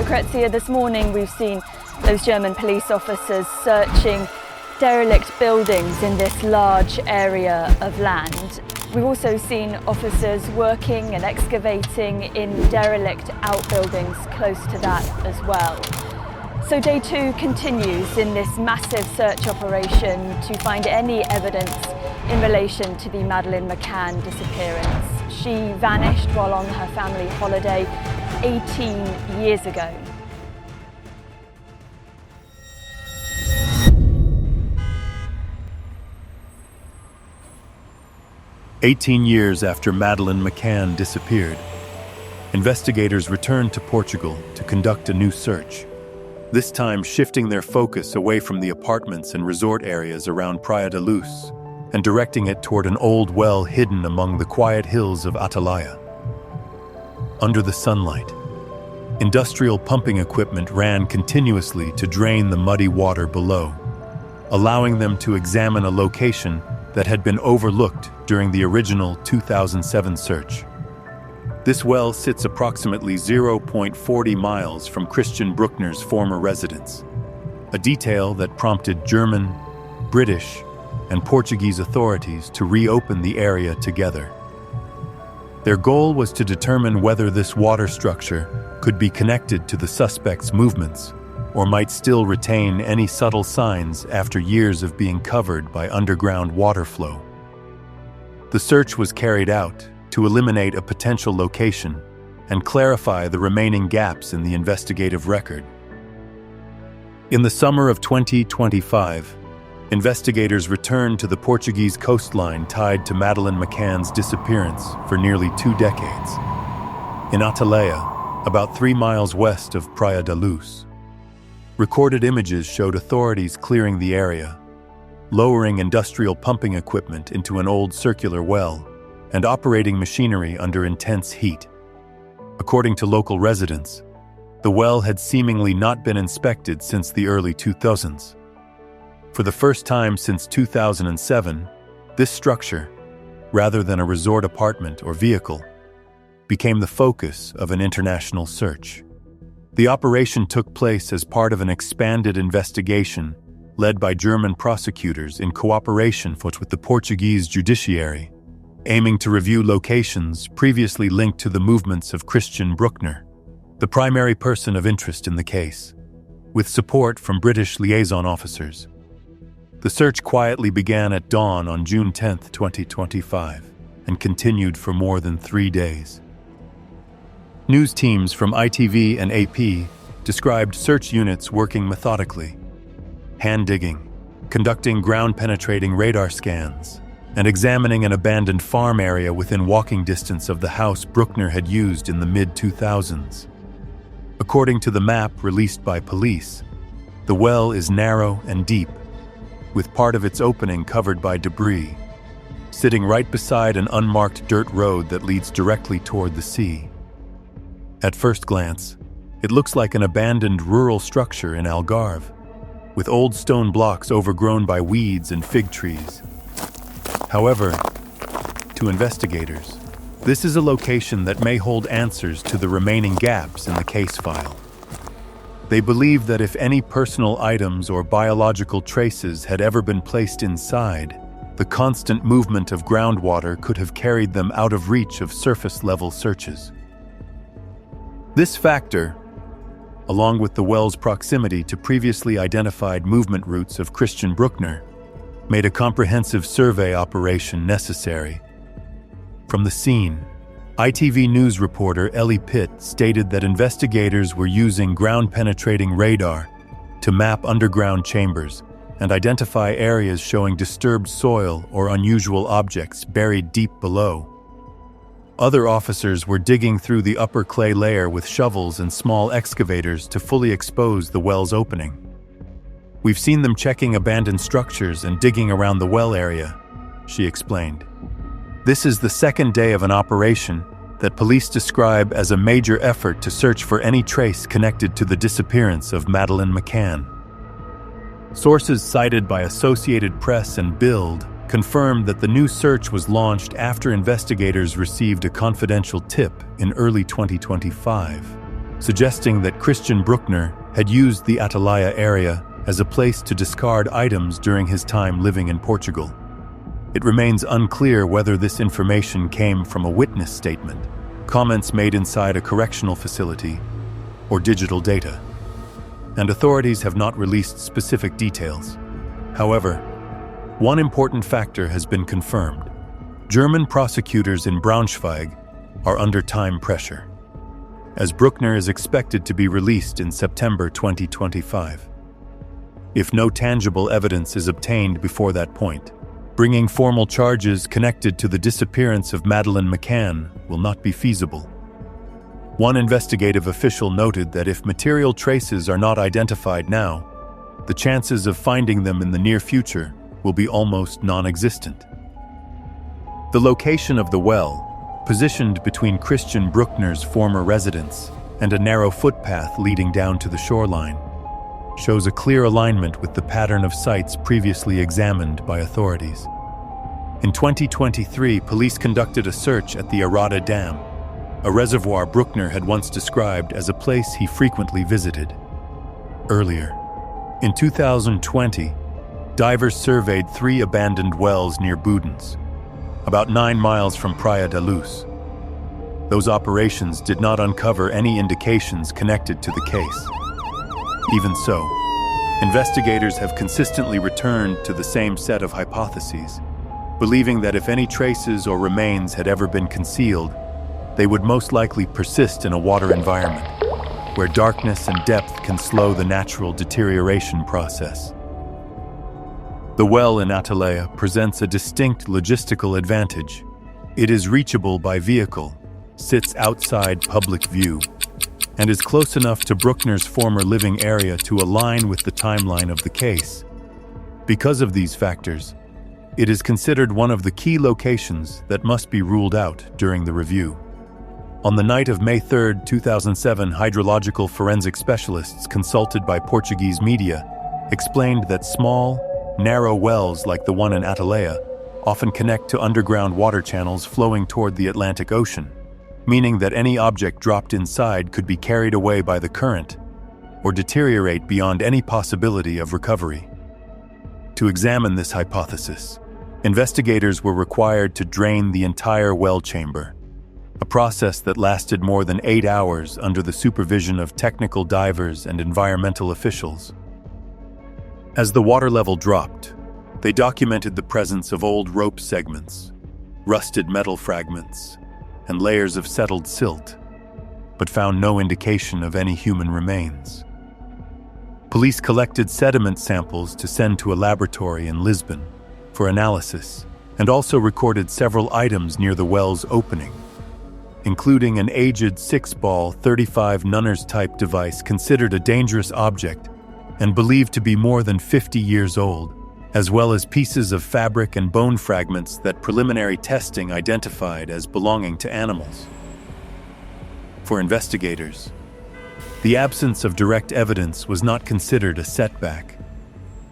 Lucrezia, this morning we've seen those German police officers searching derelict buildings in this large area of land. We've also seen officers working and excavating in derelict outbuildings close to that as well. So day 2 continues in this massive search operation to find any evidence in relation to the Madeleine McCann disappearance. She vanished while on her family holiday 18 years ago. "18 years after Madeleine McCann disappeared, investigators returned to Portugal to conduct a new search, this time shifting their focus away from the apartments and resort areas around Praia da Luz and directing it toward an old well hidden among the quiet hills of Atalaia. Under the sunlight, industrial pumping equipment ran continuously to drain the muddy water below, allowing them to examine a location that had been overlooked during the original 2007 search. This well sits approximately 0.40 miles from Christian Brueckner's former residence, a detail that prompted German, British, and Portuguese authorities to reopen the area together. Their goal was to determine whether this water structure could be connected to the suspect's movements or might still retain any subtle signs after years of being covered by underground water flow. The search was carried out to eliminate a potential location and clarify the remaining gaps in the investigative record. In the summer of 2025, investigators returned to the Portuguese coastline tied to Madeleine McCann's disappearance for nearly 2 decades. In Atalaia, about 3 miles west of Praia da Luz, recorded images showed authorities clearing the area, lowering industrial pumping equipment into an old circular well, and operating machinery under intense heat. According to local residents, the well had seemingly not been inspected since the early 2000s. For the first time since 2007, this structure, rather than a resort apartment or vehicle, became the focus of an international search. The operation took place as part of an expanded investigation led by German prosecutors in cooperation with the Portuguese judiciary, aiming to review locations previously linked to the movements of Christian Brueckner, the primary person of interest in the case, with support from British liaison officers. The search quietly began at dawn on June 10, 2025, and continued for more than 3 days. News teams from ITV and AP described search units working methodically, hand-digging, conducting ground-penetrating radar scans, and examining an abandoned farm area within walking distance of the house Brueckner had used in the mid-2000s. According to the map released by police, the well is narrow and deep, with part of its opening covered by debris, sitting right beside an unmarked dirt road that leads directly toward the sea. At first glance, it looks like an abandoned rural structure in Algarve, with old stone blocks overgrown by weeds and fig trees. However, to investigators, this is a location that may hold answers to the remaining gaps in the case file. They believe that if any personal items or biological traces had ever been placed inside, the constant movement of groundwater could have carried them out of reach of surface-level searches. This factor, along with the well's proximity to previously identified movement routes of Christian Brueckner, made a comprehensive survey operation necessary. From the scene, ITV News reporter Ellie Pitt stated that investigators were using ground-penetrating radar to map underground chambers and identify areas showing disturbed soil or unusual objects buried deep below. Other officers were digging through the upper clay layer with shovels and small excavators to fully expose the well's opening. "We've seen them checking abandoned structures and digging around the well area," she explained. This is the second day of an operation that police describe as a major effort to search for any trace connected to the disappearance of Madeleine McCann. Sources cited by Associated Press and Bild confirmed that the new search was launched after investigators received a confidential tip in early 2025. suggesting that Christian Brueckner had used the Atalaia area as a place to discard items during his time living in Portugal. It remains unclear whether this information came from a witness statement, comments made inside a correctional facility, or digital data, and authorities have not released specific details. However, one important factor has been confirmed. German prosecutors in Braunschweig are under time pressure, as Brueckner is expected to be released in September 2025. If no tangible evidence is obtained before that point, bringing formal charges connected to the disappearance of Madeleine McCann will not be feasible. One investigative official noted that if material traces are not identified now, the chances of finding them in the near future will be almost non-existent. The location of the well, positioned between Christian Brueckner's former residence and a narrow footpath leading down to the shoreline, shows a clear alignment with the pattern of sites previously examined by authorities. In 2023, police conducted a search at the Arada Dam, a reservoir Brueckner had once described as a place he frequently visited. Earlier, in 2020, divers surveyed 3 abandoned wells near Budens, about 9 miles from Praia da Luz. Those operations did not uncover any indications connected to the case. Even so, investigators have consistently returned to the same set of hypotheses, believing that if any traces or remains had ever been concealed, they would most likely persist in a water environment, where darkness and depth can slow the natural deterioration process. The well in Atalaia presents a distinct logistical advantage. It is reachable by vehicle, sits outside public view, and is close enough to Brueckner's former living area to align with the timeline of the case. Because of these factors, it is considered one of the key locations that must be ruled out during the review. On the night of May 3, 2007, hydrological forensic specialists consulted by Portuguese media explained that small, narrow wells like the one in Atalaia often connect to underground water channels flowing toward the Atlantic Ocean, meaning that any object dropped inside could be carried away by the current or deteriorate beyond any possibility of recovery. To examine this hypothesis, investigators were required to drain the entire well chamber, a process that lasted more than 8 hours under the supervision of technical divers and environmental officials. As the water level dropped, they documented the presence of old rope segments, rusted metal fragments, and layers of settled silt, but found no indication of any human remains. Police collected sediment samples to send to a laboratory in Lisbon for analysis, and also recorded several items near the well's opening, including an aged 6-ball 35 Nunners-type device considered a dangerous object and believed to be more than 50 years old, as well as pieces of fabric and bone fragments that preliminary testing identified as belonging to animals. For investigators, the absence of direct evidence was not considered a setback.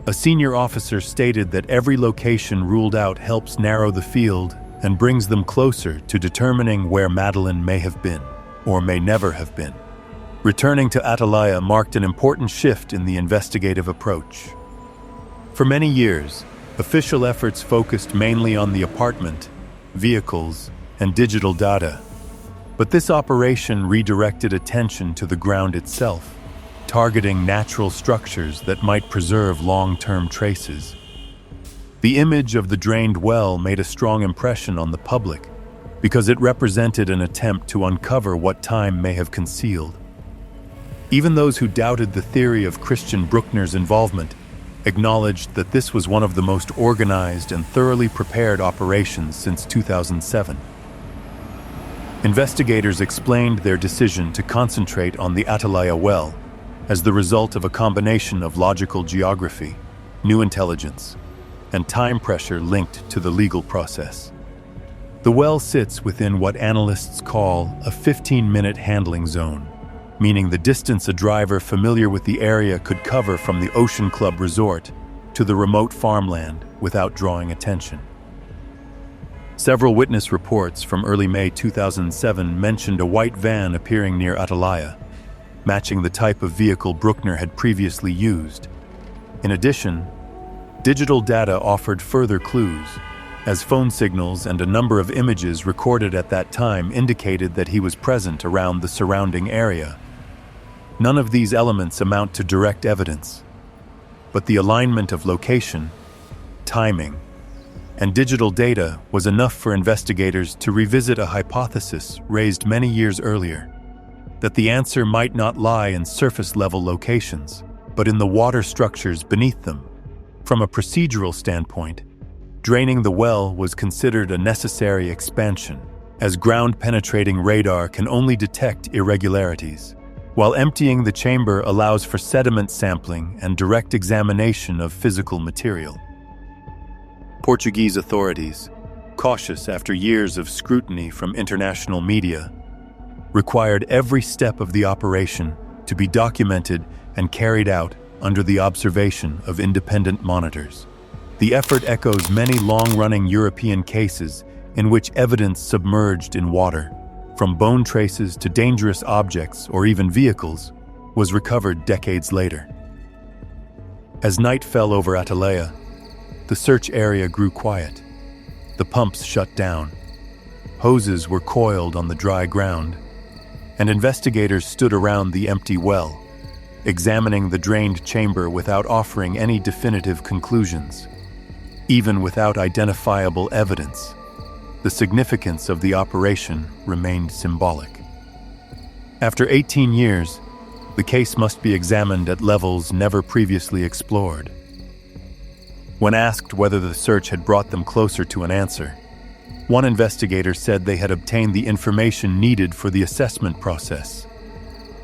A senior officer stated that every location ruled out helps narrow the field and brings them closer to determining where Madeleine may have been, or may never have been. Returning to Atalaia marked an important shift in the investigative approach. For many years, official efforts focused mainly on the apartment, vehicles, and digital data. But this operation redirected attention to the ground itself, targeting natural structures that might preserve long-term traces. The image of the drained well made a strong impression on the public because it represented an attempt to uncover what time may have concealed. Even those who doubted the theory of Christian Brueckner's involvement acknowledged that this was one of the most organized and thoroughly prepared operations since 2007. Investigators explained their decision to concentrate on the Atalaia well as the result of a combination of logical geography, new intelligence, and time pressure linked to the legal process. The well sits within what analysts call a 15-minute handling zone, meaning the distance a driver familiar with the area could cover from the Ocean Club Resort to the remote farmland without drawing attention. Several witness reports from early May 2007 mentioned a white van appearing near Atalaia, matching the type of vehicle Brueckner had previously used. In addition, digital data offered further clues, as phone signals and a number of images recorded at that time indicated that he was present around the surrounding area. None of these elements amount to direct evidence, but the alignment of location, timing, and digital data was enough for investigators to revisit a hypothesis raised many years earlier, that the answer might not lie in surface-level locations, but in the water structures beneath them. From a procedural standpoint, draining the well was considered a necessary expansion, as ground-penetrating radar can only detect irregularities, while emptying the chamber allows for sediment sampling and direct examination of physical material. Portuguese authorities, cautious after years of scrutiny from international media, required every step of the operation to be documented and carried out under the observation of independent monitors. The effort echoes many long-running European cases in which evidence submerged in water, from bone traces to dangerous objects or even vehicles, was recovered decades later. As night fell over Atalaia, the search area grew quiet. The pumps shut down. Hoses were coiled on the dry ground, and investigators stood around the empty well, examining the drained chamber without offering any definitive conclusions. Even without identifiable evidence, the significance of the operation remained symbolic. After 18 years, the case must be examined at levels never previously explored. When asked whether the search had brought them closer to an answer, one investigator said they had obtained the information needed for the assessment process.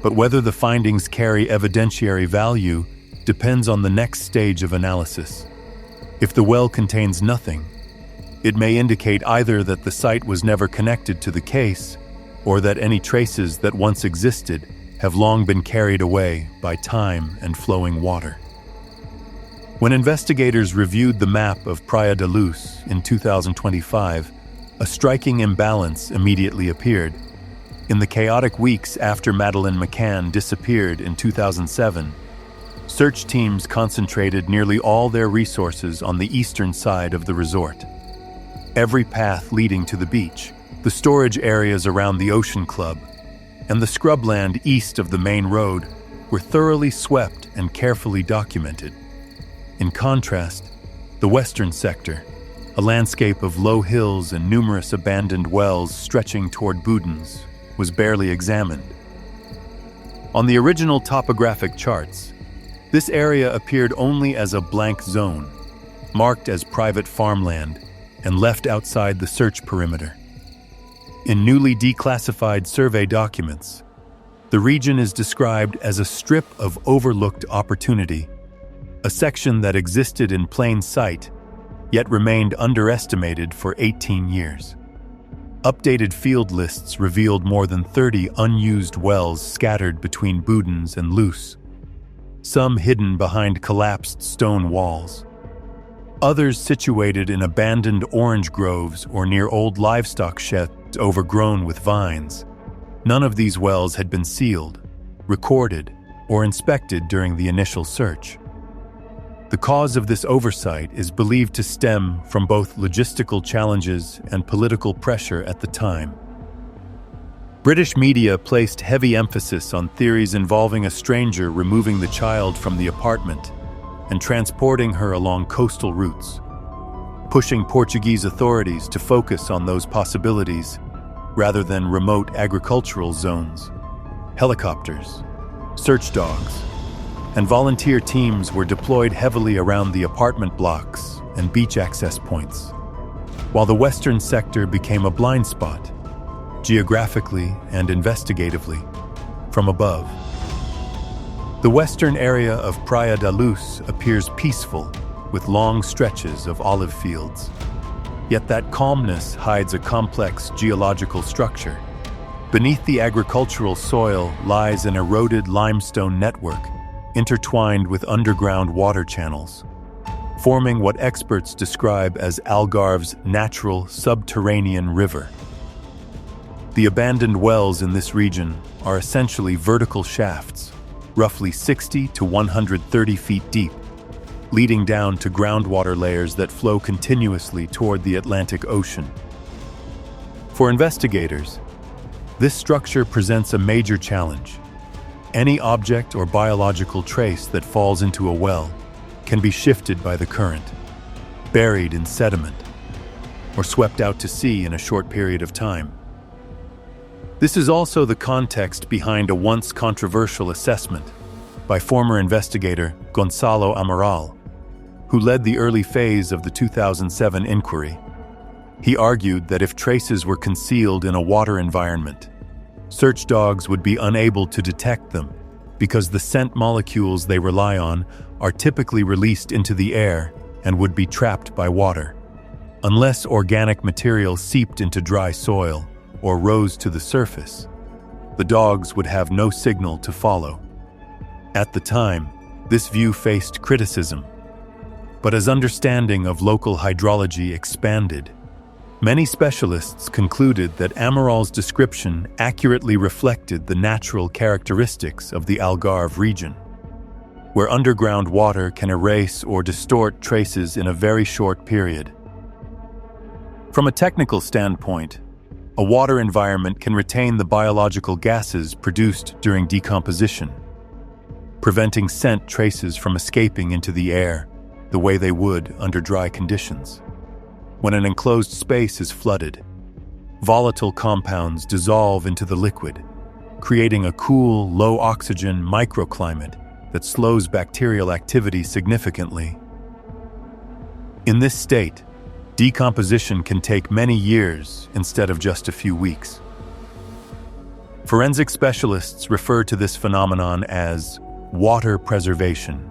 But whether the findings carry evidentiary value depends on the next stage of analysis. If the well contains nothing, it may indicate either that the site was never connected to the case, or that any traces that once existed have long been carried away by time and flowing water. When investigators reviewed the map of Praia da Luz in 2025, a striking imbalance immediately appeared. In the chaotic weeks after Madeleine McCann disappeared in 2007, search teams concentrated nearly all their resources on the eastern side of the resort. Every path leading to the beach, the storage areas around the Ocean Club, and the scrubland east of the main road were thoroughly swept and carefully documented. In contrast, the western sector, a landscape of low hills and numerous abandoned wells stretching toward Budens, was barely examined. On the original topographic charts, this area appeared only as a blank zone, marked as private farmland and left outside the search perimeter. In newly declassified survey documents, the region is described as a strip of overlooked opportunity, a section that existed in plain sight, yet remained underestimated for 18 years. Updated field lists revealed more than 30 unused wells scattered between Budens and Luz, some hidden behind collapsed stone walls, others situated in abandoned orange groves or near old livestock sheds overgrown with vines. None of these wells had been sealed, recorded, or inspected during the initial search. The cause of this oversight is believed to stem from both logistical challenges and political pressure at the time. British media placed heavy emphasis on theories involving a stranger removing the child from the apartment and transporting her along coastal routes, pushing Portuguese authorities to focus on those possibilities rather than remote agricultural zones. Helicopters, search dogs, and volunteer teams were deployed heavily around the apartment blocks and beach access points, while the western sector became a blind spot, geographically and investigatively, from above. The western area of Praia da Luz appears peaceful, with long stretches of olive fields. Yet that calmness hides a complex geological structure. Beneath the agricultural soil lies an eroded limestone network, intertwined with underground water channels, forming what experts describe as Algarve's natural subterranean river. The abandoned wells in this region are essentially vertical shafts, roughly 60 to 130 feet deep, leading down to groundwater layers that flow continuously toward the Atlantic Ocean. For investigators, this structure presents a major challenge. Any object or biological trace that falls into a well can be shifted by the current, buried in sediment, or swept out to sea in a short period of time. This is also the context behind a once controversial assessment by former investigator Gonçalo Amaral, who led the early phase of the 2007 inquiry. He argued that if traces were concealed in a water environment, search dogs would be unable to detect them because the scent molecules they rely on are typically released into the air and would be trapped by water. Unless organic material seeped into dry soil or rose to the surface, the dogs would have no signal to follow. At the time, this view faced criticism. But as understanding of local hydrology expanded, many specialists concluded that Amaral's description accurately reflected the natural characteristics of the Algarve region, where underground water can erase or distort traces in a very short period. From a technical standpoint, a water environment can retain the biological gases produced during decomposition, preventing scent traces from escaping into the air the way they would under dry conditions. When an enclosed space is flooded, volatile compounds dissolve into the liquid, creating a cool, low-oxygen microclimate that slows bacterial activity significantly. In this state, decomposition can take many years instead of just a few weeks. Forensic specialists refer to this phenomenon as water preservation,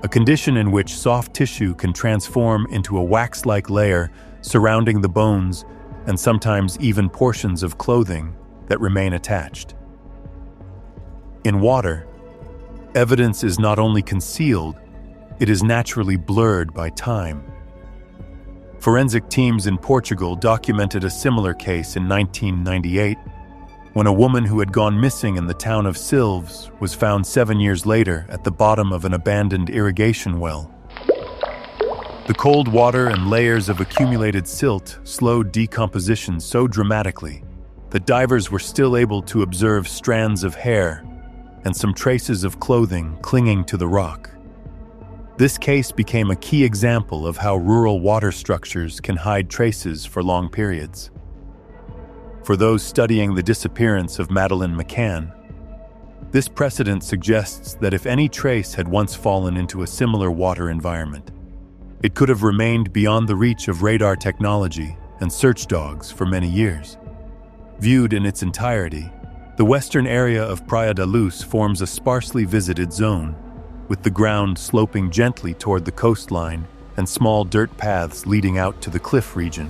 a condition in which soft tissue can transform into a wax-like layer surrounding the bones and sometimes even portions of clothing that remain attached. In water, evidence is not only concealed, it is naturally blurred by time. Forensic teams in Portugal documented a similar case in 1998, when a woman who had gone missing in the town of Silves was found 7 years later at the bottom of an abandoned irrigation well. The cold water and layers of accumulated silt slowed decomposition so dramatically that divers were still able to observe strands of hair and some traces of clothing clinging to the rock. This case became a key example of how rural water structures can hide traces for long periods. For those studying the disappearance of Madeleine McCann, this precedent suggests that if any trace had once fallen into a similar water environment, it could have remained beyond the reach of radar technology and search dogs for many years. Viewed in its entirety, the western area of Praia da Luz forms a sparsely visited zone, with the ground sloping gently toward the coastline and small dirt paths leading out to the cliff region.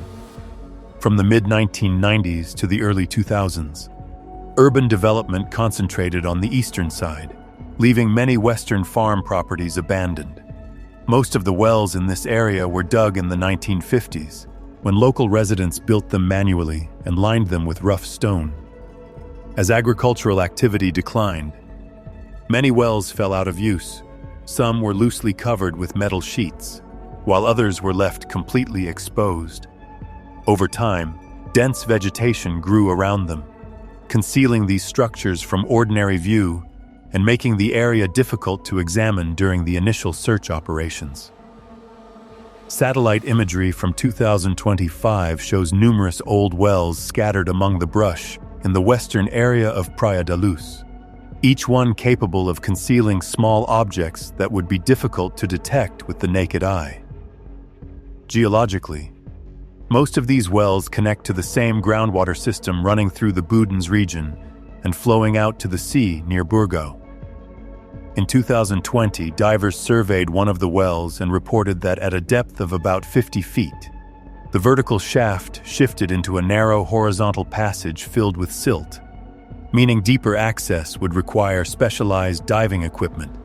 From the mid-1990s to the early 2000s, urban development concentrated on the eastern side, leaving many western farm properties abandoned. Most of the wells in this area were dug in the 1950s, when local residents built them manually and lined them with rough stone. As agricultural activity declined, many wells fell out of use. Some were loosely covered with metal sheets, while others were left completely exposed. Over time, dense vegetation grew around them, concealing these structures from ordinary view and making the area difficult to examine during the initial search operations. Satellite imagery from 2025 shows numerous old wells scattered among the brush in the western area of Praia da Luz, each one capable of concealing small objects that would be difficult to detect with the naked eye. Geologically, most of these wells connect to the same groundwater system running through the Boudens region and flowing out to the sea near Burgos. In 2020, divers surveyed one of the wells and reported that at a depth of about 50 feet, the vertical shaft shifted into a narrow horizontal passage filled with silt, meaning deeper access would require specialized diving equipment.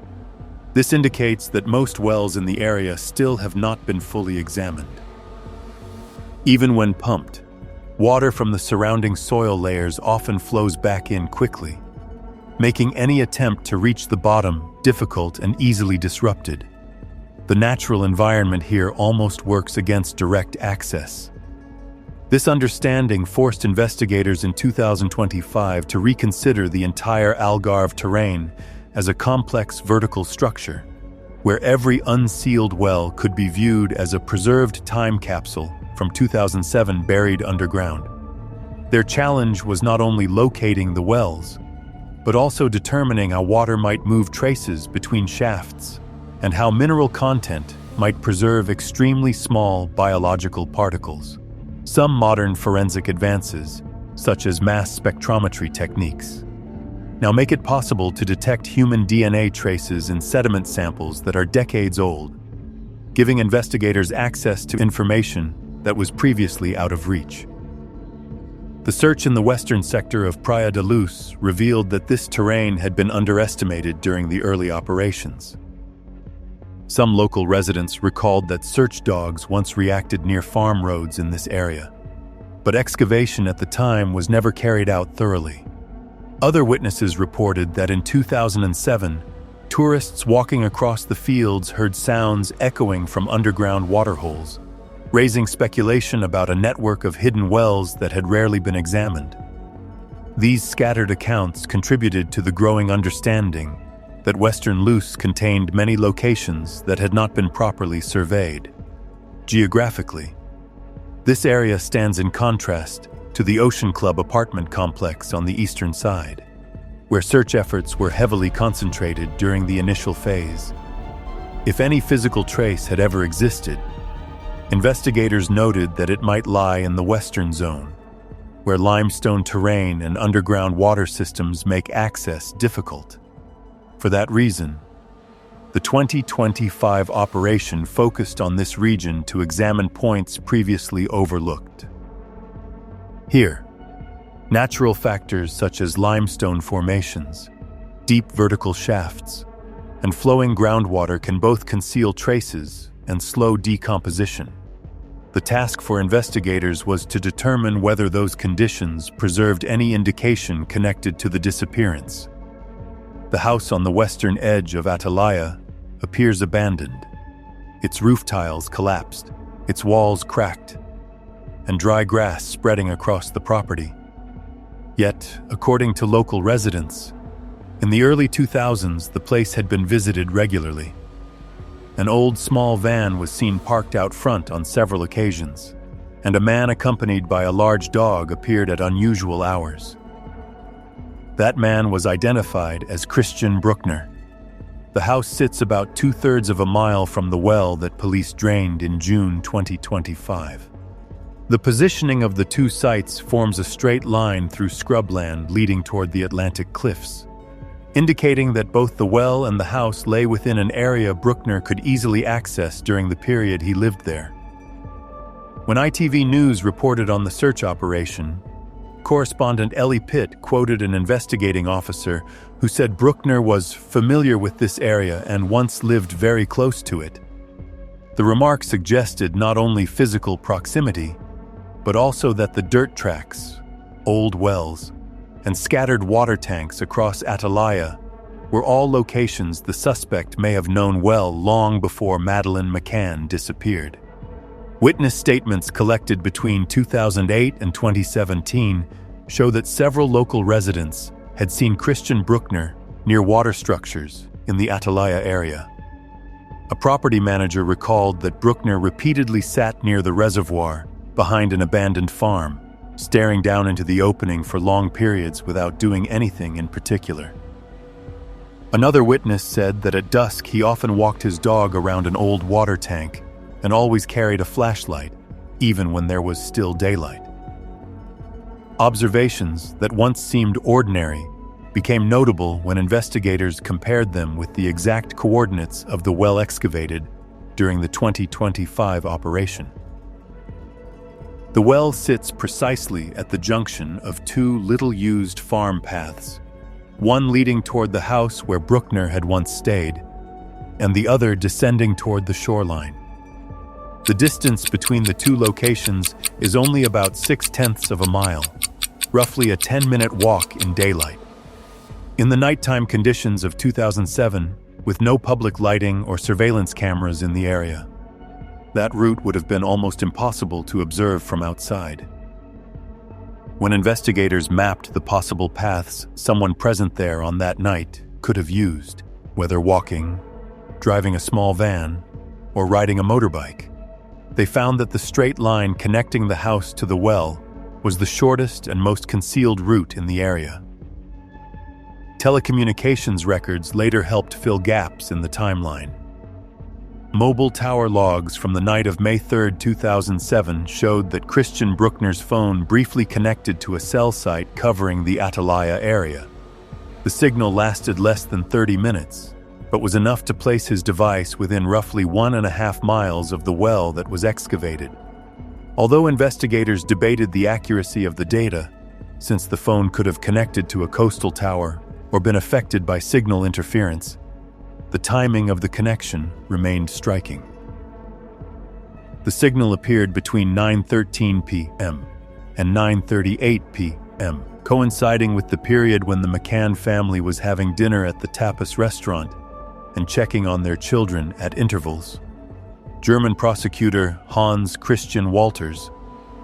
This indicates that most wells in the area still have not been fully examined. Even when pumped, Water from the surrounding soil layers often flows back in quickly, making any attempt to reach the bottom difficult and easily disrupted. The natural environment here almost works against direct access. This understanding forced investigators in 2025 to reconsider the entire Algarve terrain as a complex vertical structure, where every unsealed well could be viewed as a preserved time capsule from 2007 buried underground. Their challenge was not only locating the wells, but also determining how water might move traces between shafts and how mineral content might preserve extremely small biological particles. Some modern forensic advances, such as mass spectrometry techniques, now make it possible to detect human DNA traces in sediment samples that are decades old, giving investigators access to information that was previously out of reach. The search in the western sector of Praia da Luz revealed that this terrain had been underestimated during the early operations. Some local residents recalled that search dogs once reacted near farm roads in this area, but excavation at the time was never carried out thoroughly. Other witnesses reported that in 2007, tourists walking across the fields heard sounds echoing from underground waterholes, raising speculation about a network of hidden wells that had rarely been examined. These scattered accounts contributed to the growing understanding that Western Luz contained many locations that had not been properly surveyed. Geographically, this area stands in contrast to the Ocean Club apartment complex on the eastern side, where search efforts were heavily concentrated during the initial phase. If any physical trace had ever existed, investigators noted that it might lie in the western zone, where limestone terrain and underground water systems make access difficult. For that reason, the 2025 operation focused on this region to examine points previously overlooked. Here, natural factors such as limestone formations, deep vertical shafts, and flowing groundwater can both conceal traces and slow decomposition. The task for investigators was to determine whether those conditions preserved any indication connected to the disappearance. The house on the western edge of Atalaia appears abandoned. Its roof tiles collapsed, its walls cracked, and dry grass spreading across the property. Yet, according to local residents, in the early 2000s the place had been visited regularly. An old small van was seen parked out front on several occasions, and a man accompanied by a large dog appeared at unusual hours. That man was identified as Christian Brueckner. The house sits about 2/3 of a mile from the well that police drained in June 2025. The positioning of the two sites forms a straight line through scrubland leading toward the Atlantic cliffs, indicating that both the well and the house lay within an area Brueckner could easily access during the period he lived there. When ITV News reported on the search operation, correspondent Ellie Pitt quoted an investigating officer who said Brueckner was familiar with this area and once lived very close to it. The remark suggested not only physical proximity, but also that the dirt tracks, old wells, and scattered water tanks across Atalaia were all locations the suspect may have known well long before Madeleine McCann disappeared. Witness statements collected between 2008 and 2017 show that several local residents had seen Christian Brueckner near water structures in the Atalaia area. A property manager recalled that Brueckner repeatedly sat near the reservoir behind an abandoned farm, staring down into the opening for long periods without doing anything in particular. Another witness said that at dusk he often walked his dog around an old water tank and always carried a flashlight, even when there was still daylight. Observations that once seemed ordinary became notable when investigators compared them with the exact coordinates of the well excavated during the 2025 operation. The well sits precisely at the junction of two little-used farm paths, one leading toward the house where Brueckner had once stayed, and the other descending toward the shoreline. The distance between the two locations is only about 0.6 of a mile, roughly a 10-minute walk in daylight. In the nighttime conditions of 2007, with no public lighting or surveillance cameras in the area, that route would have been almost impossible to observe from outside. When investigators mapped the possible paths someone present there on that night could have used, whether walking, driving a small van, or riding a motorbike, they found that the straight line connecting the house to the well was the shortest and most concealed route in the area. Telecommunications records later helped fill gaps in the timeline. Mobile tower logs from the night of May 3, 2007 showed that Christian Brueckner's phone briefly connected to a cell site covering the Atalaia area. The signal lasted less than 30 minutes, but was enough to place his device within roughly 1.5 miles of the well that was excavated. Although investigators debated the accuracy of the data, since the phone could have connected to a coastal tower or been affected by signal interference, the timing of the connection remained striking. The signal appeared between 9:13 p.m. and 9:38 p.m., coinciding with the period when the McCann family was having dinner at the tapas restaurant and checking on their children at intervals. German prosecutor Hans Christian Walters,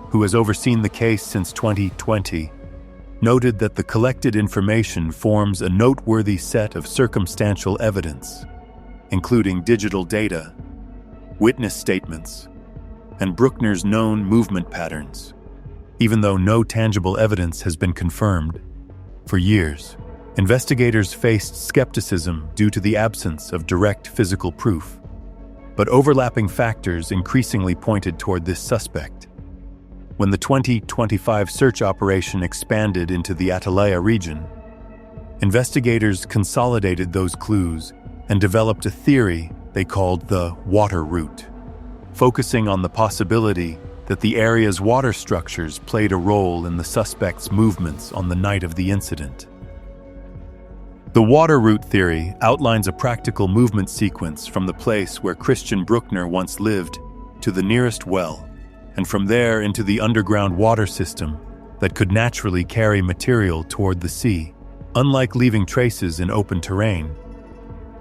who has overseen the case since 2020, noted that the collected information forms a noteworthy set of circumstantial evidence, including digital data, witness statements, and Brueckner's known movement patterns. Even though no tangible evidence has been confirmed, for years, investigators faced skepticism due to the absence of direct physical proof, but overlapping factors increasingly pointed toward this suspect. When the 2025 search operation expanded into the Atalaia region, investigators consolidated those clues and developed a theory they called the water route, focusing on the possibility that the area's water structures played a role in the suspect's movements on the night of the incident. The water route theory outlines a practical movement sequence from the place where Christian Brueckner once lived to the nearest well, and from there into the underground water system that could naturally carry material toward the sea. Unlike leaving traces in open terrain,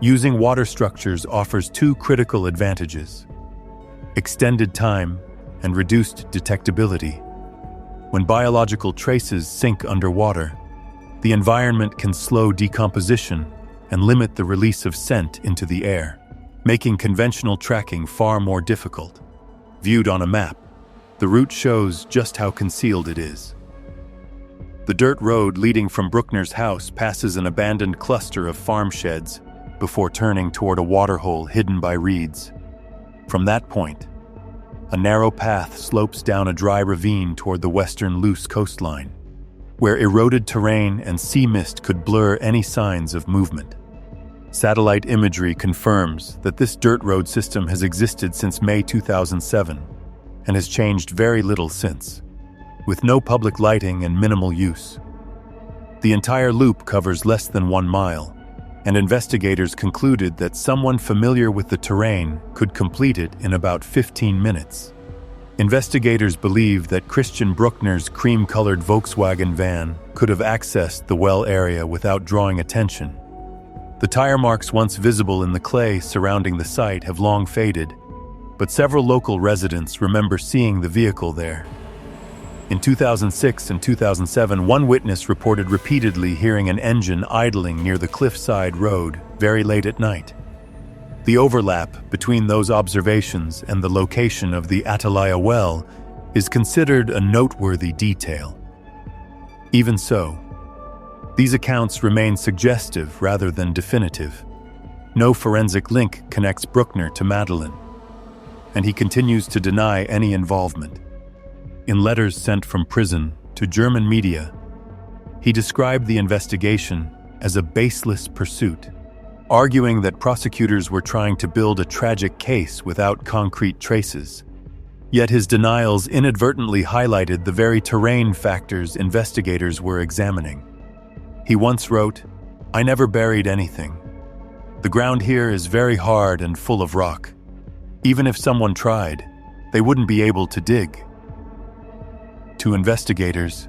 using water structures offers two critical advantages: extended time and reduced detectability. When biological traces sink underwater, the environment can slow decomposition and limit the release of scent into the air, making conventional tracking far more difficult. Viewed on a map, the route shows just how concealed it is. The dirt road leading from Brueckner's house passes an abandoned cluster of farm sheds before turning toward a waterhole hidden by reeds. From that point, a narrow path slopes down a dry ravine toward the western loose coastline, where eroded terrain and sea mist could blur any signs of movement. Satellite imagery confirms that this dirt road system has existed since May 2007 and has changed very little since, with no public lighting and minimal use. The entire loop covers less than 1 mile, and investigators concluded that someone familiar with the terrain could complete it in about 15 minutes. Investigators believe that Christian Brueckner's cream-colored Volkswagen van could have accessed the well area without drawing attention. The tire marks once visible in the clay surrounding the site have long faded, but several local residents remember seeing the vehicle there. In 2006 and 2007, one witness reported repeatedly hearing an engine idling near the cliffside road very late at night. The overlap between those observations and the location of the Atalaia well is considered a noteworthy detail. Even so, these accounts remain suggestive rather than definitive. No forensic link connects Brueckner to Madeleine, and he continues to deny any involvement. In letters sent from prison to German media, he described the investigation as a baseless pursuit, arguing that prosecutors were trying to build a tragic case without concrete traces. Yet his denials inadvertently highlighted the very terrain factors investigators were examining. He once wrote, "I never buried anything. The ground here is very hard and full of rock. Even if someone tried, they wouldn't be able to dig. To investigators,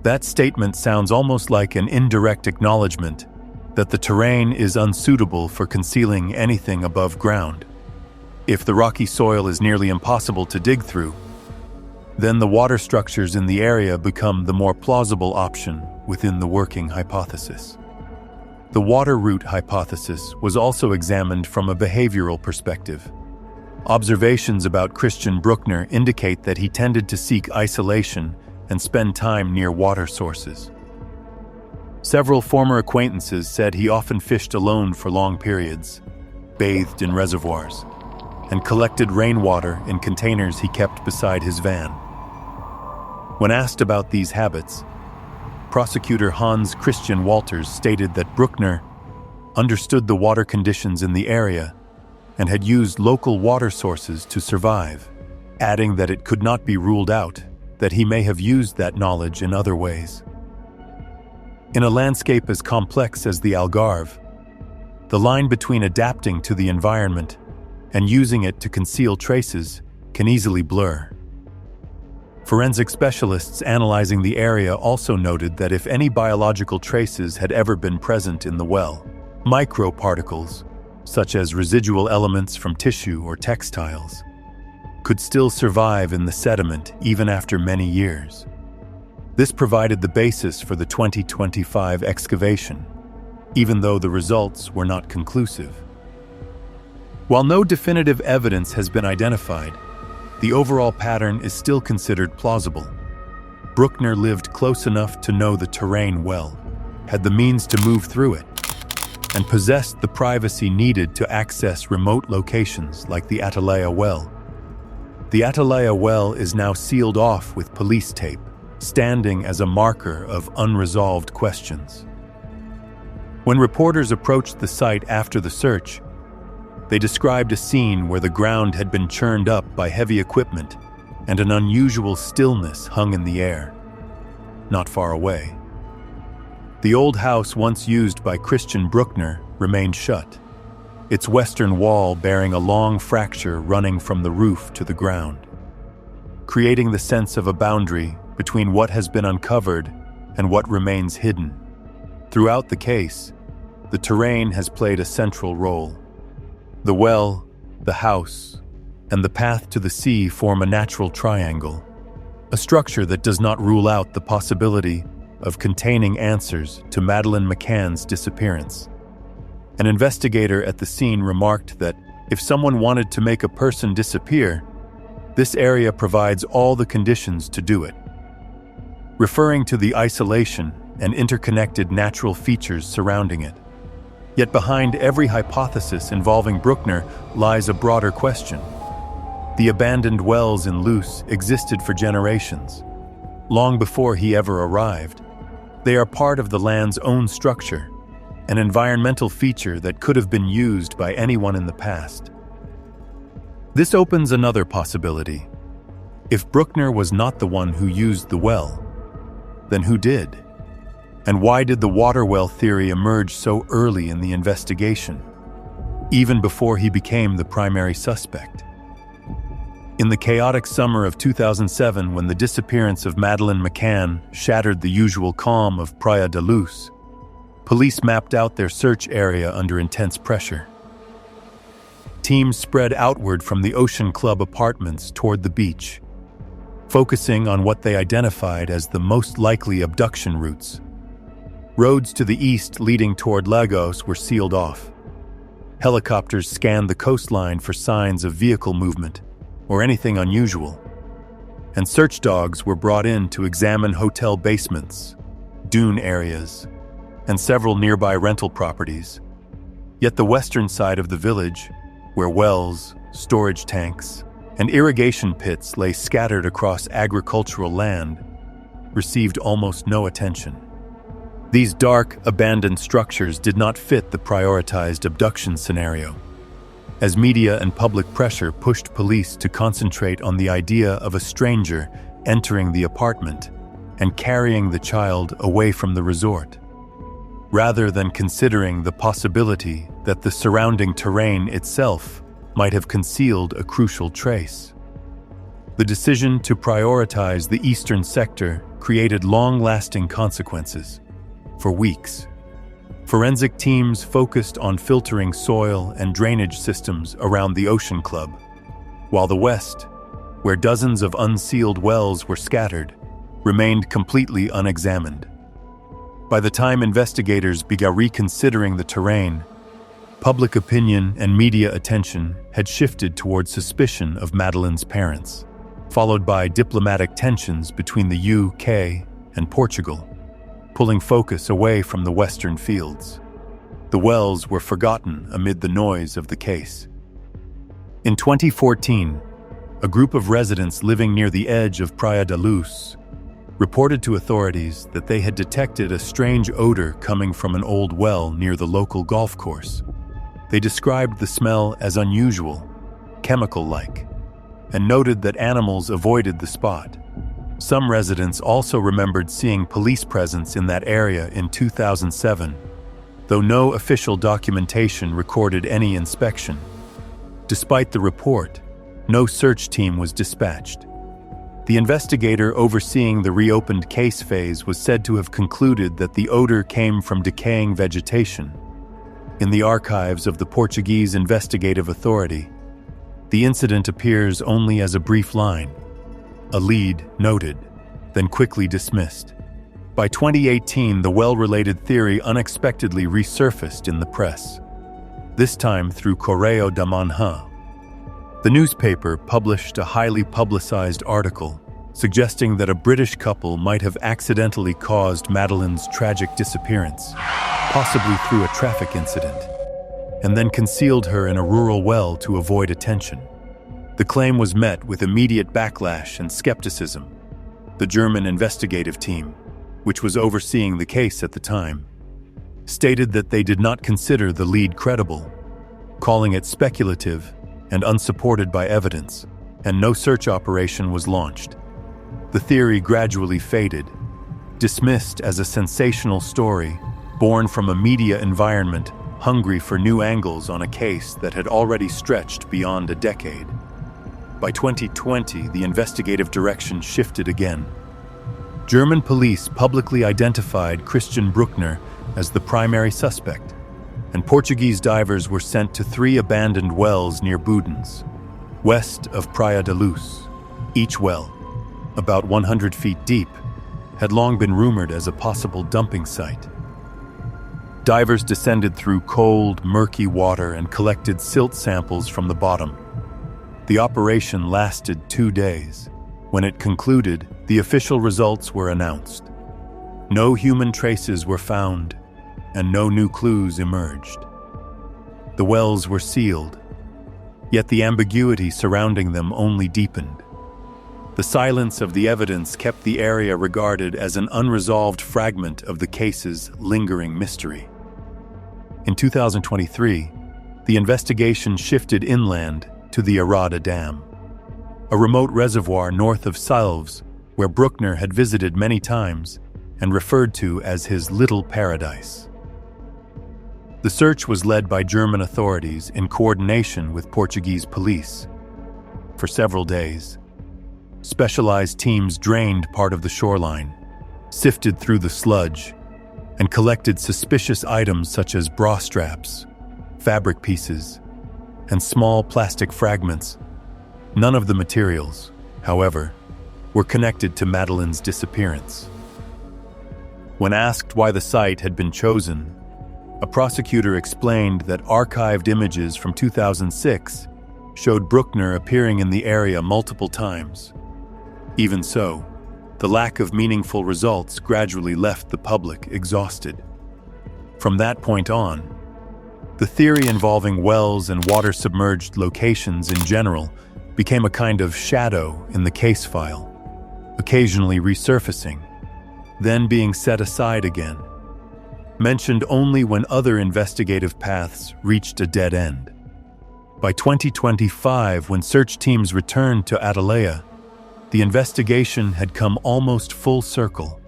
that statement sounds almost like an indirect acknowledgement that the terrain is unsuitable for concealing anything above ground. If the rocky soil is nearly impossible to dig through, then the water structures in the area become the more plausible option within the working hypothesis. The water route hypothesis was also examined from a behavioral perspective. Observations about Christian Brueckner indicate that he tended to seek isolation and spend time near water sources. Several former acquaintances said he often fished alone for long periods, bathed in reservoirs, and collected rainwater in containers he kept beside his van. When asked about these habits, prosecutor Hans Christian Walters stated that Brueckner understood the water conditions in the area and had used local water sources to survive, adding that it could not be ruled out that he may have used that knowledge in other ways. In a landscape as complex as the Algarve, the line between adapting to the environment and using it to conceal traces can easily blur. Forensic specialists analyzing the area also noted that if any biological traces had ever been present in the well, microparticles, such as residual elements from tissue or textiles, could still survive in the sediment even after many years. This provided the basis for the 2025 excavation, even though the results were not conclusive. While no definitive evidence has been identified, the overall pattern is still considered plausible. Brueckner lived close enough to know the terrain well, had the means to move through it, and possessed the privacy needed to access remote locations like the Atalaia well. The Atalaia well is now sealed off with police tape, standing as a marker of unresolved questions. When reporters approached the site after the search, they described a scene where the ground had been churned up by heavy equipment and an unusual stillness hung in the air, not far away. The old house once used by Christian Brueckner remained shut, its western wall bearing a long fracture running from the roof to the ground, creating the sense of a boundary between what has been uncovered and what remains hidden. Throughout the case, the terrain has played a central role. The well, the house, and the path to the sea form a natural triangle, a structure that does not rule out the possibility of containing answers to Madeleine McCann's disappearance. An investigator at the scene remarked that if someone wanted to make a person disappear, this area provides all the conditions to do it, referring to the isolation and interconnected natural features surrounding it. Yet behind every hypothesis involving Brueckner lies a broader question. The abandoned wells in Luce existed for generations, long before he ever arrived. They are part of the land's own structure, an environmental feature that could have been used by anyone in the past. This opens another possibility. If Brueckner was not the one who used the well, then who did? And why did the water well theory emerge so early in the investigation, even before he became the primary suspect? In the chaotic summer of 2007, when the disappearance of Madeleine McCann shattered the usual calm of Praia da Luz, police mapped out their search area under intense pressure. Teams spread outward from the Ocean Club apartments toward the beach, focusing on what they identified as the most likely abduction routes. Roads to the east leading toward Lagos were sealed off. Helicopters scanned the coastline for signs of vehicle movement or anything unusual, and search dogs were brought in to examine hotel basements, dune areas, and several nearby rental properties. Yet the western side of the village, where wells, storage tanks, and irrigation pits lay scattered across agricultural land, received almost no attention. These dark, abandoned structures did not fit the prioritized abduction scenario, as media and public pressure pushed police to concentrate on the idea of a stranger entering the apartment and carrying the child away from the resort, rather than considering the possibility that the surrounding terrain itself might have concealed a crucial trace. The decision to prioritize the eastern sector created long-lasting consequences. For weeks, forensic teams focused on filtering soil and drainage systems around the Ocean Club, while the west, where dozens of unsealed wells were scattered, remained completely unexamined. By the time investigators began reconsidering the terrain, public opinion and media attention had shifted toward suspicion of Madeleine's parents, followed by diplomatic tensions between the UK and Portugal, pulling focus away from the western fields. The wells were forgotten amid the noise of the case. In 2014, a group of residents living near the edge of Praia da Luz reported to authorities that they had detected a strange odor coming from an old well near the local golf course. They described the smell as unusual, chemical-like, and noted that animals avoided the spot. Some residents also remembered seeing police presence in that area in 2007, though no official documentation recorded any inspection. Despite the report, no search team was dispatched. The investigator overseeing the reopened case phase was said to have concluded that the odor came from decaying vegetation. In the archives of the Portuguese Investigative Authority, the incident appears only as a brief line, a lead noted, then quickly dismissed. By 2018, the well-related theory unexpectedly resurfaced in the press, this time through Correio da Manhã. The newspaper published a highly publicized article suggesting that a British couple might have accidentally caused Madeleine's tragic disappearance, possibly through a traffic incident, and then concealed her in a rural well to avoid attention. The claim was met with immediate backlash and skepticism. The German investigative team, which was overseeing the case at the time, stated that they did not consider the lead credible, calling it speculative and unsupported by evidence, and no search operation was launched. The theory gradually faded, dismissed as a sensational story born from a media environment hungry for new angles on a case that had already stretched beyond a decade. By 2020, the investigative direction shifted again. German police publicly identified Christian Brueckner as the primary suspect, and Portuguese divers were sent to 3 abandoned wells near Budens, west of Praia da Luz. Each well, about 100 feet deep, had long been rumored as a possible dumping site. Divers descended through cold, murky water and collected silt samples from the bottom. The operation lasted 2 days. When it concluded, the official results were announced. No human traces were found, and no new clues emerged. The wells were sealed, yet the ambiguity surrounding them only deepened. The silence of the evidence kept the area regarded as an unresolved fragment of the case's lingering mystery. In 2023, the investigation shifted inland to the Arada Dam, a remote reservoir north of Salves where Brueckner had visited many times and referred to as his little paradise. The search was led by German authorities in coordination with Portuguese police. For several days, specialized teams drained part of the shoreline, sifted through the sludge, and collected suspicious items such as bra straps, fabric pieces, and small plastic fragments. None of the materials, however, were connected to Madeleine's disappearance. When asked why the site had been chosen, a prosecutor explained that archived images from 2006 showed Brueckner appearing in the area multiple times. Even so, the lack of meaningful results gradually left the public exhausted. From that point on, the theory involving wells and water-submerged locations in general became a kind of shadow in the case file, occasionally resurfacing, then being set aside again, mentioned only when other investigative paths reached a dead end. By 2025, when search teams returned to Atalaia, the investigation had come almost full circle.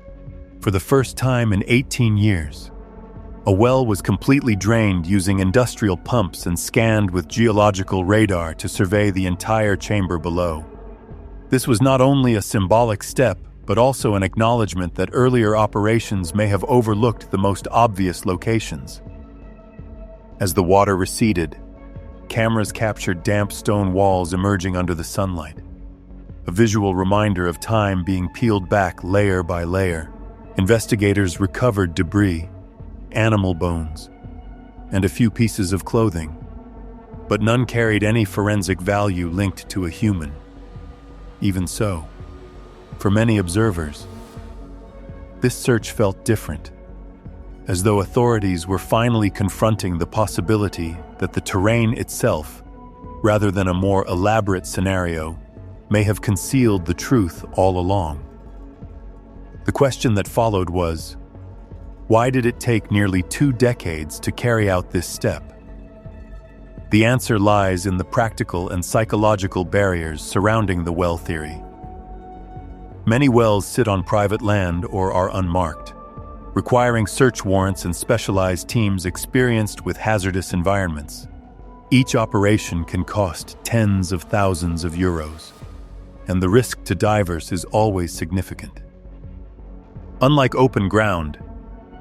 For the first time in 18 years, a well was completely drained using industrial pumps and scanned with geological radar to survey the entire chamber below. This was not only a symbolic step, but also an acknowledgement that earlier operations may have overlooked the most obvious locations. As the water receded, cameras captured damp stone walls emerging under the sunlight, a visual reminder of time being peeled back layer by layer. Investigators recovered debris, animal bones, and a few pieces of clothing, but none carried any forensic value linked to a human. Even so, for many observers, this search felt different, as though authorities were finally confronting the possibility that the terrain itself, rather than a more elaborate scenario, may have concealed the truth all along. The question that followed was, why did it take nearly 2 decades to carry out this step? The answer lies in the practical and psychological barriers surrounding the well theory. Many wells sit on private land or are unmarked, requiring search warrants and specialized teams experienced with hazardous environments. Each operation can cost tens of thousands of euros, and the risk to divers is always significant. Unlike open ground,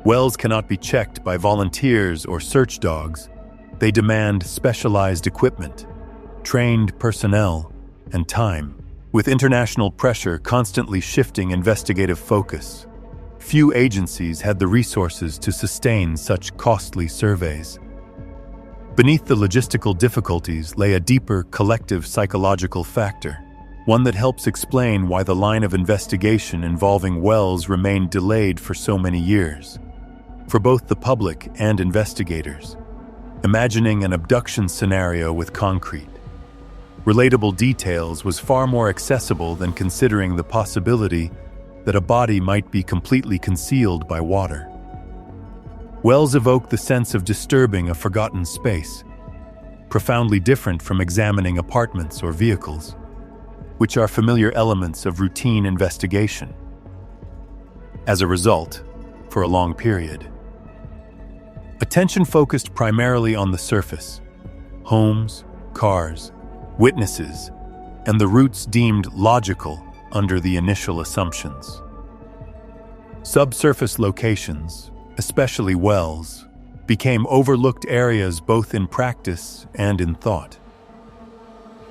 wells cannot be checked by volunteers or search dogs. They demand specialized equipment, trained personnel, and time, with international pressure constantly shifting investigative focus. Few agencies had the resources to sustain such costly surveys. Beneath the logistical difficulties lay a deeper collective psychological factor, one that helps explain why the line of investigation involving wells remained delayed for so many years. For both the public and investigators, imagining an abduction scenario with concrete, relatable details was far more accessible than considering the possibility that a body might be completely concealed by water. Wells evoke the sense of disturbing a forgotten space, profoundly different from examining apartments or vehicles, which are familiar elements of routine investigation. As a result, for a long period, attention focused primarily on the surface: homes, cars, witnesses, and the routes deemed logical under the initial assumptions. Subsurface locations, especially wells, became overlooked areas both in practice and in thought.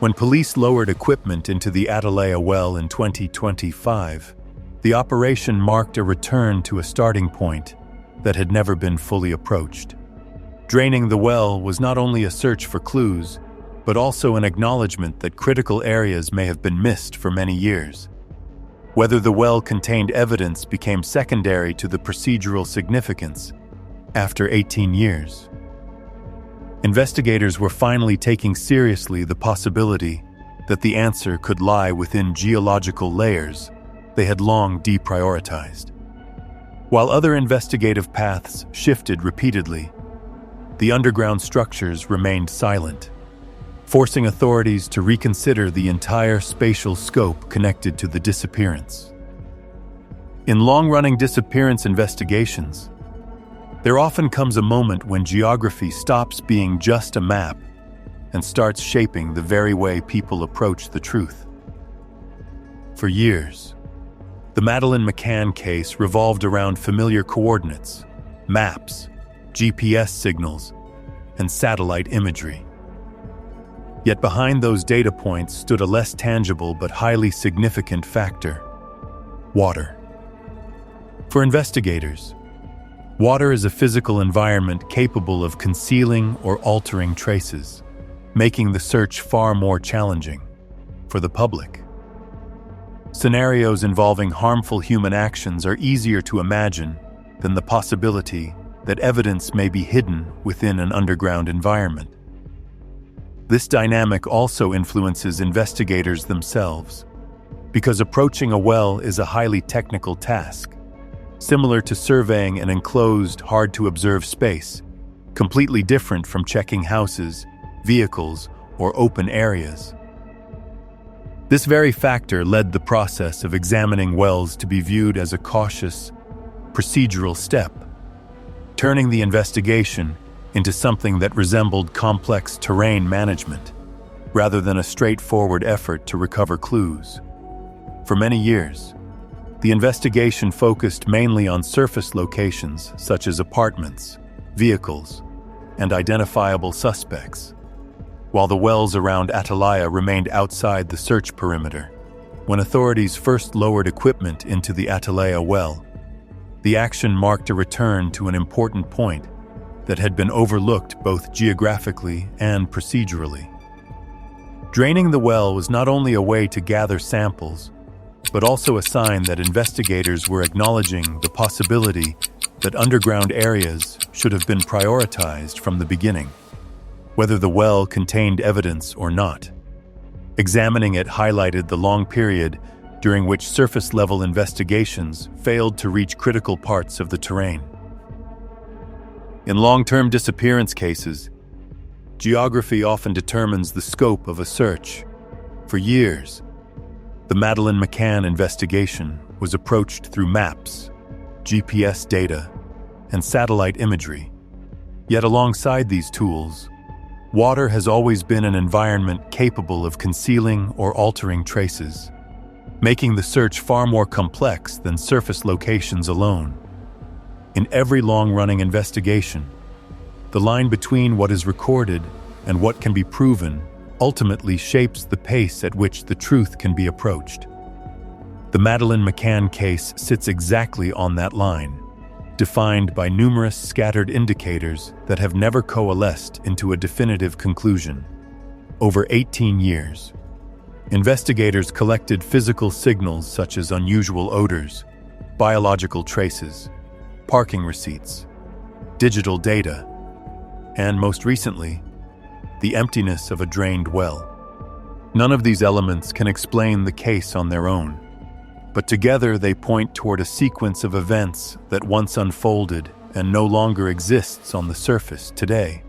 When police lowered equipment into the Atalaia well in 2025, the operation marked a return to a starting point that had never been fully approached. Draining the well was not only a search for clues, but also an acknowledgement that critical areas may have been missed for many years. Whether the well contained evidence became secondary to the procedural significance after 18 years. Investigators were finally taking seriously the possibility that the answer could lie within geological layers they had long deprioritized. While other investigative paths shifted repeatedly, the underground structures remained silent, forcing authorities to reconsider the entire spatial scope connected to the disappearance. In long-running disappearance investigations, there often comes a moment when geography stops being just a map and starts shaping the very way people approach the truth. For years, the Madeleine McCann case revolved around familiar coordinates, maps, GPS signals, and satellite imagery. Yet behind those data points stood a less tangible but highly significant factor: water. For investigators, water is a physical environment capable of concealing or altering traces, making the search far more challenging. For the public, scenarios involving harmful human actions are easier to imagine than the possibility that evidence may be hidden within an underground environment. This dynamic also influences investigators themselves, because approaching a well is a highly technical task, similar to surveying an enclosed, hard-to-observe space, completely different from checking houses, vehicles, or open areas. This very factor led the process of examining wells to be viewed as a cautious, procedural step, turning the investigation into something that resembled complex terrain management, rather than a straightforward effort to recover clues. For many years, the investigation focused mainly on surface locations such as apartments, vehicles, and identifiable suspects, while the wells around Atalaia remained outside the search perimeter. When authorities first lowered equipment into the Atalaia well, the action marked a return to an important point that had been overlooked both geographically and procedurally. Draining the well was not only a way to gather samples, but also a sign that investigators were acknowledging the possibility that underground areas should have been prioritized from the beginning, whether the well contained evidence or not. Examining it highlighted the long period during which surface-level investigations failed to reach critical parts of the terrain. In long-term disappearance cases, geography often determines the scope of a search. For years, the Madeleine McCann investigation was approached through maps, GPS data, and satellite imagery. Yet alongside these tools, water has always been an environment capable of concealing or altering traces, making the search far more complex than surface locations alone. In every long-running investigation, the line between what is recorded and what can be proven ultimately shapes the pace at which the truth can be approached. The Madeleine McCann case sits exactly on that line, defined by numerous scattered indicators that have never coalesced into a definitive conclusion. Over 18 years, investigators collected physical signals such as unusual odors, biological traces, parking receipts, digital data, and most recently, the emptiness of a drained well. None of these elements can explain the case on their own, but together they point toward a sequence of events that once unfolded and no longer exists on the surface today.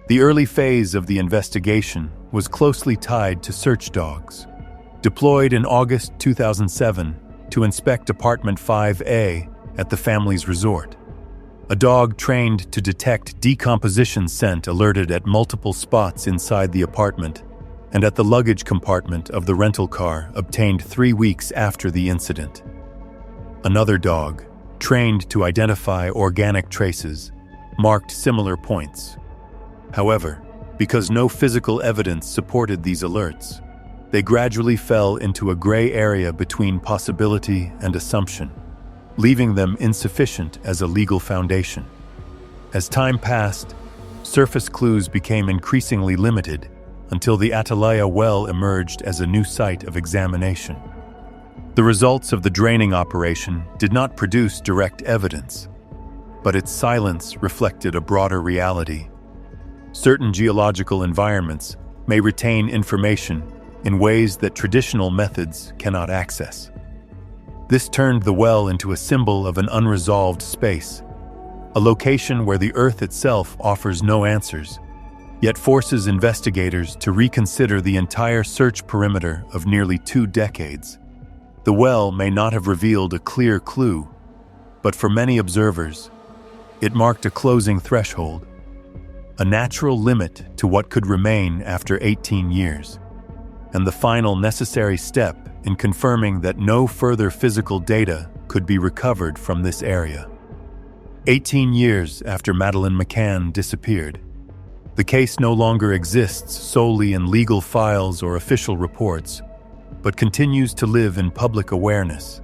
The early phase of the investigation was closely tied to search dogs, deployed in August 2007 to inspect apartment 5A at the family's resort. A dog trained to detect decomposition scent alerted at multiple spots inside the apartment and at the luggage compartment of the rental car obtained 3 weeks after the incident. Another dog, trained to identify organic traces, marked similar points. However, because no physical evidence supported these alerts, they gradually fell into a gray area between possibility and assumption, leaving them insufficient as a legal foundation. As time passed, surface clues became increasingly limited until the Atalaia well emerged as a new site of examination. The results of the draining operation did not produce direct evidence, but its silence reflected a broader reality. Certain geological environments may retain information in ways that traditional methods cannot access. This turned the well into a symbol of an unresolved space, a location where the Earth itself offers no answers, yet forces investigators to reconsider the entire search perimeter of nearly 2 decades. The well may not have revealed a clear clue, but for many observers, it marked a closing threshold, a natural limit to what could remain after 18 years, and the final necessary step in confirming that no further physical data could be recovered from this area. 18 years after Madeleine McCann disappeared, the case no longer exists solely in legal files or official reports, but continues to live in public awareness,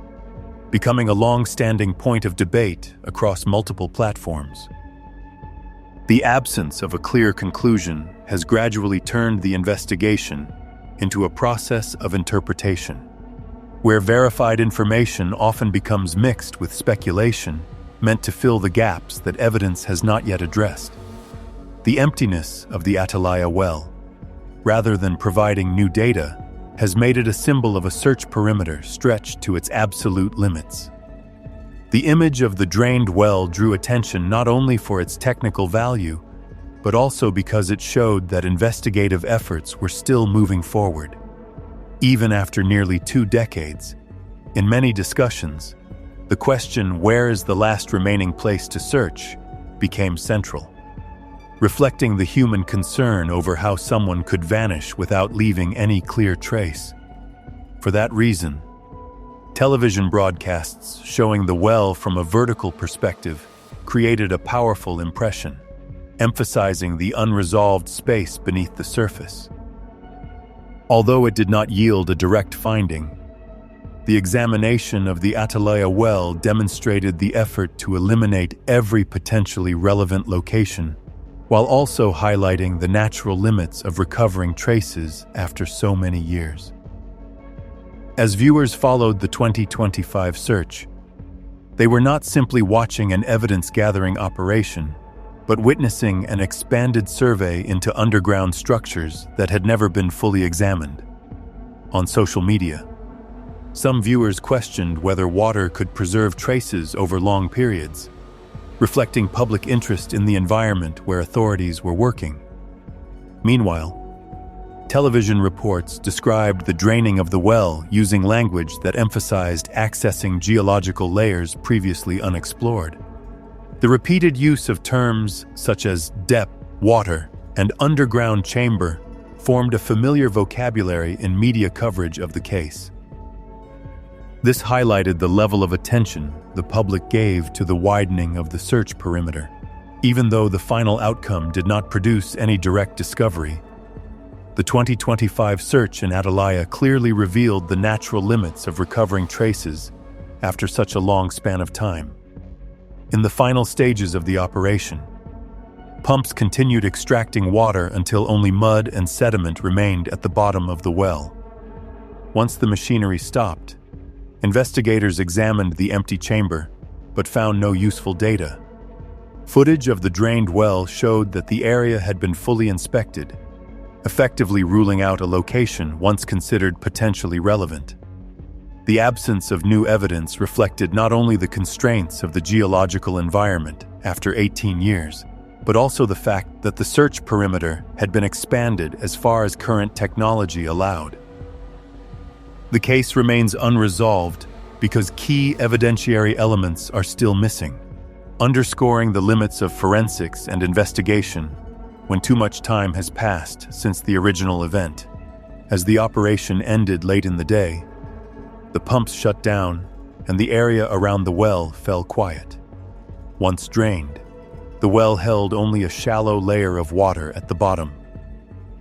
becoming a long-standing point of debate across multiple platforms. The absence of a clear conclusion has gradually turned the investigation into a process of interpretation, where verified information often becomes mixed with speculation meant to fill the gaps that evidence has not yet addressed. The emptiness of the Atalaia well, rather than providing new data, has made it a symbol of a search perimeter stretched to its absolute limits. The image of the drained well drew attention not only for its technical value, but also because it showed that investigative efforts were still moving forward. Even after nearly 2 decades, in many discussions, the question, "Where is the last remaining place to search?" became central, reflecting the human concern over how someone could vanish without leaving any clear trace. For that reason, Television broadcasts showing the well from a vertical perspective created a powerful impression, emphasizing the unresolved space beneath the surface. Although it did not yield a direct finding, the examination of the Atalaia well demonstrated the effort to eliminate every potentially relevant location, while also highlighting the natural limits of recovering traces after so many years. As viewers followed the 2025 search, they were not simply watching an evidence-gathering operation, but witnessing an expanded survey into underground structures that had never been fully examined. On social media, some viewers questioned whether water could preserve traces over long periods, reflecting public interest in the environment where authorities were working. Meanwhile, television reports described the draining of the well using language that emphasized accessing geological layers previously unexplored. The repeated use of terms such as depth, water, and underground chamber formed a familiar vocabulary in media coverage of the case. This highlighted the level of attention the public gave to the widening of the search perimeter. Even though the final outcome did not produce any direct discovery, the 2025 search in Atalaia clearly revealed the natural limits of recovering traces after such a long span of time. In the final stages of the operation, pumps continued extracting water until only mud and sediment remained at the bottom of the well. Once the machinery stopped, investigators examined the empty chamber, but found no useful data. Footage of the drained well showed that the area had been fully inspected, effectively ruling out a location once considered potentially relevant. The absence of new evidence reflected not only the constraints of the geological environment after 18 years, but also the fact that the search perimeter had been expanded as far as current technology allowed. The case remains unresolved because key evidentiary elements are still missing, underscoring the limits of forensics and investigation when too much time has passed since the original event. As the operation ended late in the day, the pumps shut down and the area around the well fell quiet. Once drained, the well held only a shallow layer of water at the bottom,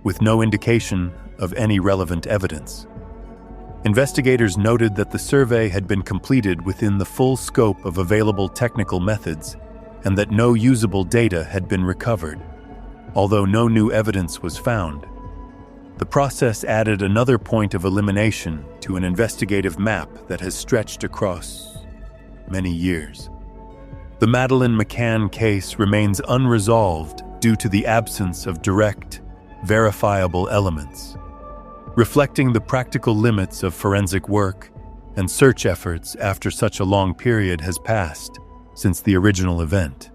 with no indication of any relevant evidence. Investigators noted that the survey had been completed within the full scope of available technical methods and that no usable data had been recovered. Although no new evidence was found, the process added another point of elimination to an investigative map that has stretched across many years. The Madeleine McCann case remains unresolved due to the absence of direct, verifiable elements, reflecting the practical limits of forensic work and search efforts after such a long period has passed since the original event.